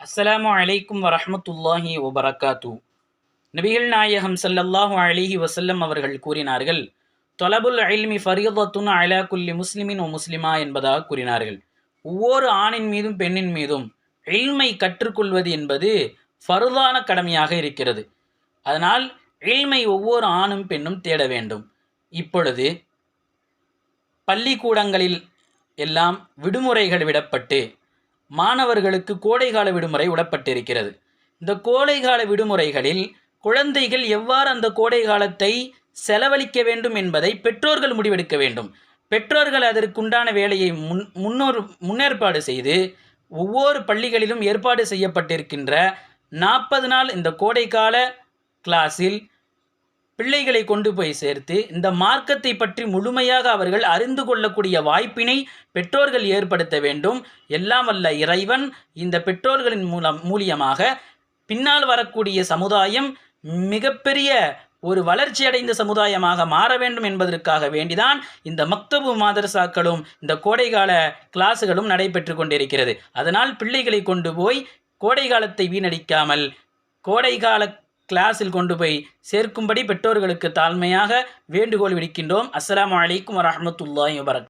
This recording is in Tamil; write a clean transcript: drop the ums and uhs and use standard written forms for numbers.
அஸ்ஸலாமு அலைக்கும் வரஹ்மத்துல்லாஹி வபரகாத்து. நபிகள் நாயகம் ஸல்லல்லாஹு அலைஹி வஸல்லம் அவர்கள் கூறினார்கள், தொலபுல் இல்மி ஃபரீதத்துன் அலா குல்லி முஸ்லிமின் வ முஸ்லிமா என்பதாக கூறினார்கள். ஒவ்வொரு ஆணின் மீதும் பெண்ணின் மீதும் இல்மை கற்றுக்கொள்வது என்பது ஃபர்தான கடமையாக இருக்கிறது. அதனால் இல்மை ஒவ்வொரு ஆணும் பெண்ணும் தேட வேண்டும். இப்பொழுது பள்ளிக்கூடங்களில் எல்லாம் விடுமுறைகள் விடப்பட்டு மாணவர்களுக்கு கோடைகால விடுமுறை விடப்பட்டிருக்கிறது. இந்த கோடைகால விடுமுறைகளில் குழந்தைகள் எவ்வாறு அந்த கோடை காலத்தை செலவழிக்க வேண்டும் என்பதை பெற்றோர்கள் முடிவெடுக்க வேண்டும். பெற்றோர்கள் அதற்குண்டான வேலையை முன்னேற்பாடு செய்து ஒவ்வொரு பள்ளிகளிலும் ஏற்பாடு செய்யப்பட்டிருக்கின்ற 40 நாள் இந்த கோடைக்கால கிளாஸில் பிள்ளைகளை கொண்டு போய் சேர்த்து இந்த மார்க்கத்தை பற்றி முழுமையாக அவர்கள் அறிந்து கொள்ளக்கூடிய வாய்ப்பினை பெற்றோர்கள் ஏற்படுத்த வேண்டும். எல்லாம் வல்ல இறைவன் இந்த பெற்றோர்களின் மூலியமாக பின்னால் வரக்கூடிய சமுதாயம் மிகப்பெரிய ஒரு வளர்ச்சியடைந்த சமுதாயமாக மாற வேண்டும் என்பதற்காக வேண்டிதான் இந்த மக்தபு மாதரசாக்களும் இந்த கோடைகால கிளாஸுகளும் நடைபெற்று கொண்டிருக்கிறது. அதனால் பிள்ளைகளை கொண்டு போய் கோடை காலத்தை வீணடிக்காமல் கோடைகால கிளாஸில் கொண்டு போய் சேர்க்கும்படி பெற்றோர்களுக்கு தாழ்மையாக வேண்டுகோள் விடுக்கின்றோம். அஸ்ஸலாமு அலைக்கும் வரஹ்மத்துல்லாஹி வபரகாத்துஹு.